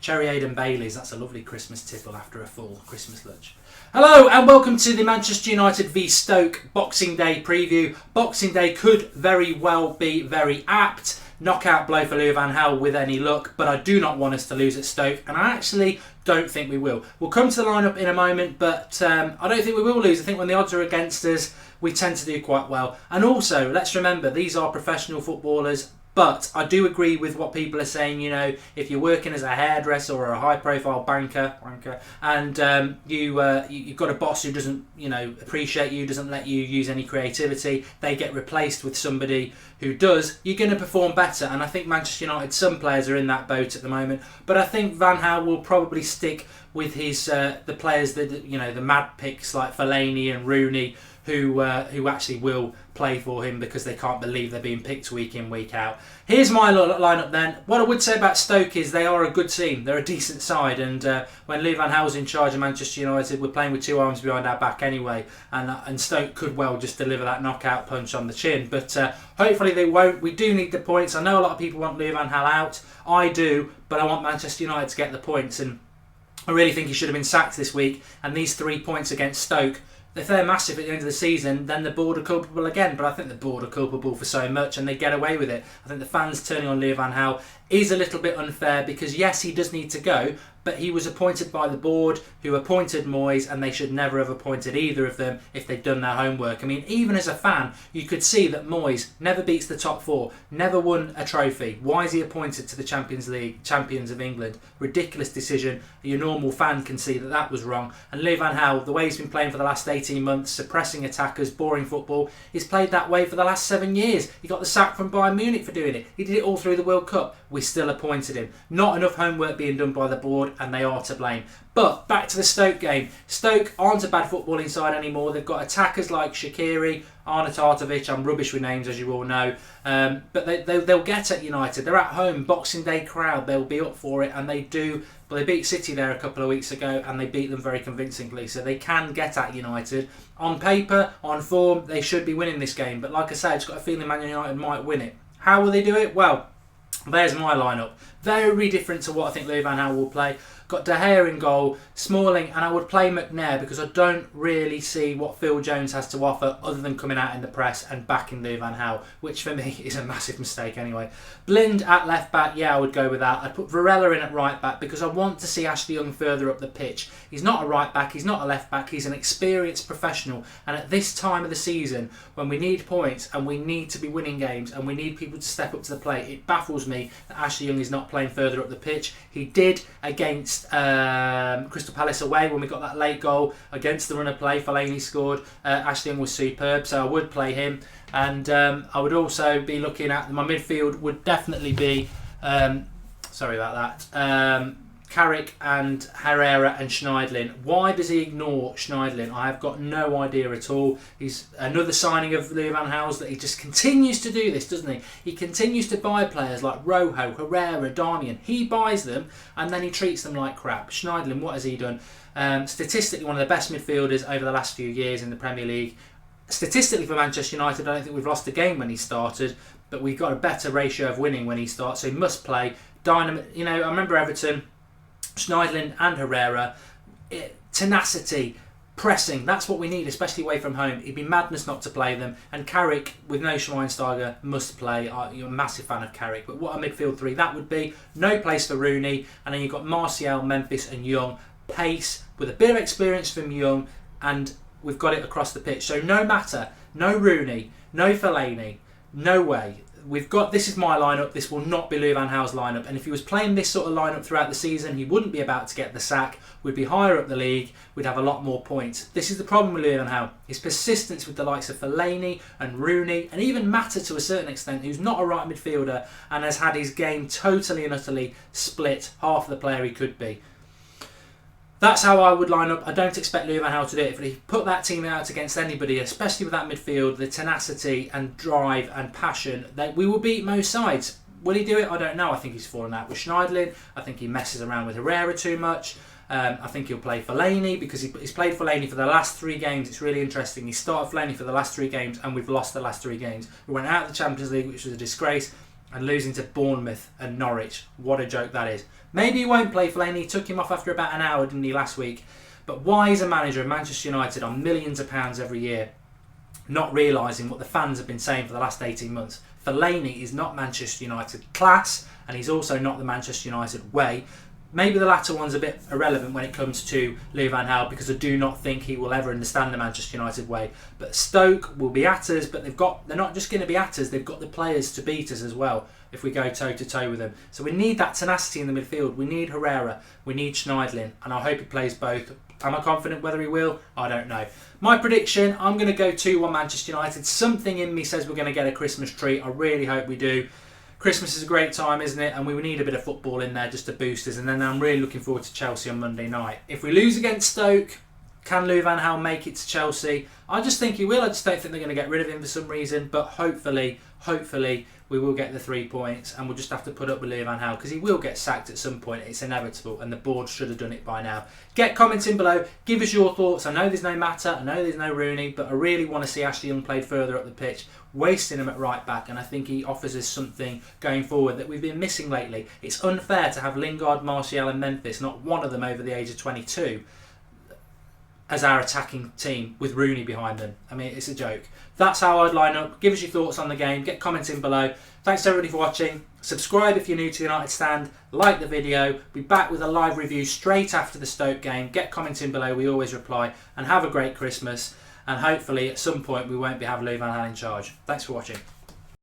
Cherry Aid and Baileys, that's a lovely Christmas tipple after a full Christmas lunch. Hello and welcome to the Manchester United v Stoke Boxing Day preview. Boxing Day could very well be very apt. Knockout blow for Louis van Gaal with any luck, but I do not want us to lose at Stoke, and I actually don't think we will. We'll come to the lineup in a moment, but I don't think we will lose. I think when the odds are against us, we tend to do quite well. And also, let's remember, these are professional footballers. But I do agree with what people are saying, you know, if you're working as a hairdresser or a high-profile banker, and you've got a boss who doesn't, appreciate you, doesn't let you use any creativity, they get replaced with somebody who does, you're going to perform better. And I think Manchester United, some players are in that boat at the moment. But I think Van Gaal will probably stick with his the players that, the mad picks like Fellaini and Rooney, who actually will play for him because they can't believe they're being picked week in, week out. Here's my lineup then. What I would say about Stoke is they are a good team. They're a decent side, and when Louis van Gaal's in charge of Manchester United, we're playing with two arms behind our back anyway, and Stoke could well just deliver that knockout punch on the chin. But hopefully they won't. We do need the points. I know a lot of people want Louis van Gaal out. I do, but I want Manchester United to get the points, and I really think he should have been sacked this week. And these 3 points against Stoke, if they're massive at the end of the season, then the board are culpable again. But I think the board are culpable for so much and they get away with it. I think the fans turning on Louis van Gaal is a little bit unfair because, yes, he does need to go, but he was appointed by the board who appointed Moyes, and they should never have appointed either of them if they'd done their homework. I mean, even as a fan, you could see that Moyes never beats the top four, never won a trophy. Why is he appointed to the Champions League, champions of England? Ridiculous decision. Your normal fan can see that that was wrong. And Louis van Gaal, the way he's been playing for the last 18 months, suppressing attackers, boring football, he's played that way for the last 7 years. He got the sack from Bayern Munich for doing it. He did it all through the World Cup. We still appointed him. Not enough homework being done by the board, and they are to blame. But back to the Stoke game. Stoke aren't a bad footballing side anymore. They've got attackers like Shaqiri, Arnautovic. I'm rubbish with names, as you all know. But they'll get at United. They're at home, Boxing Day crowd. They'll be up for it, and they do. But they beat City there a couple of weeks ago, and they beat them very convincingly. So they can get at United. On paper, on form, they should be winning this game. But like I say, I've just got a feeling Man United might win it. How will they do it? Well, there's my lineup. Very different to what I think Louis van Gaal will play. Got De Gea in goal, Smalling, and I would play McNair because I don't really see what Phil Jones has to offer other than coming out in the press and backing Louis van Gaal, which for me is a massive mistake anyway. Blind at left back, yeah, I would go with that. I'd put Varela in at right back because I want to see Ashley Young further up the pitch. He's not a right back, he's not a left back, he's an experienced professional, and at this time of the season, when we need points and we need to be winning games and we need people to step up to the plate, it baffles me that Ashley Young is not playing further up the pitch. He did against Crystal Palace away when we got that late goal against the run of play. Fellaini scored. Ashley Young was superb, so I would play him. And I would also be looking at my midfield would definitely be Carrick and Herrera and Schneidlin. Why does he ignore Schneidlin? I have got no idea at all. He's another signing of Louis van Gaal's that he just continues to do this, doesn't he? He continues to buy players like Rojo, Herrera, Darmian. He buys them and then he treats them like crap. Schneidlin, what has he done? Statistically, one of the best midfielders over the last few years in the Premier League. Statistically for Manchester United, I don't think we've lost a game when he started, but we've got a better ratio of winning when he starts, so he must play. Dynamo, I remember Everton, Schneidlin and Herrera, tenacity, pressing, that's what we need, especially away from home. It'd be madness not to play them. And Carrick, with no Schweinsteiger, must play. You're a massive fan of Carrick, but what a midfield three that would be. No place for Rooney, and then you've got Martial, Memphis and Young. Pace, with a bit of experience from Young, and we've got it across the pitch. So no matter, no Rooney, no Fellaini, no way. This is my lineup. This will not be Louis van Gaal's lineup. And if he was playing this sort of lineup throughout the season, he wouldn't be about to get the sack. We'd be higher up the league. We'd have a lot more points. This is the problem with Louis van Gaal. His persistence with the likes of Fellaini and Rooney, and even Mata to a certain extent, who's not a right midfielder and has had his game totally and utterly split, half of the player he could be. That's how I would line up. I don't expect Louis van Gaal to do it. If he put that team out against anybody, especially with that midfield, the tenacity and drive and passion, we will beat most sides. Will he do it? I don't know. I think he's fallen out with Schneidlin. I think he messes around with Herrera too much. I think he'll play Fellaini because he's played Fellaini for the last 3 games. It's really interesting. He started Fellaini for the last 3 games and we've lost the last 3 games. We went out of the Champions League, which was a disgrace. and losing to Bournemouth and Norwich. What a joke that is. Maybe he won't play Fellaini. He took him off after about an hour, didn't he, last week? But why is a manager of Manchester United on millions of pounds every year not realising what the fans have been saying for the last 18 months? Fellaini is not Manchester United class, and he's also not the Manchester United way. Maybe the latter one's a bit irrelevant when it comes to Louis van Gaal, because I do not think he will ever understand the Manchester United way. But Stoke will be at us, but they're not just going to be at us, they've got the players to beat us as well if we go toe-to-toe with them. So we need that tenacity in the midfield. We need Herrera, we need Schneiderlin, and I hope he plays both. Am I confident whether he will? I don't know. My prediction, I'm going to go 2-1 Manchester United. Something in me says we're going to get a Christmas treat. I really hope we do. Christmas is a great time, isn't it? And we need a bit of football in there just to boost us. And then I'm really looking forward to Chelsea on Monday night. If we lose against Stoke, can Louis van Gaal make it to Chelsea? I just think he will. I just don't think they're going to get rid of him for some reason. But hopefully, we will get the 3 points. And we'll just have to put up with Louis van Gaal, because he will get sacked at some point. It's inevitable. And the board should have done it by now. Get comments in below. Give us your thoughts. I know there's no Mata. I know there's no Rooney. But I really want to see Ashley Young played further up the pitch, wasting him at right back. And I think he offers us something going forward that we've been missing lately. It's unfair to have Lingard, Martial and Memphis, not one of them over the age of 22, as our attacking team with Rooney behind them. I mean, it's a joke. That's how I'd line up. Give us your thoughts on the game. Get comments in below. Thanks to everybody for watching. Subscribe if you're new to the United Stand. Like the video. Be back with a live review straight after the Stoke game. Get comments in below. We always reply. And have a great Christmas. And hopefully at some point we won't be having Louis van Gaal in charge. Thanks for watching.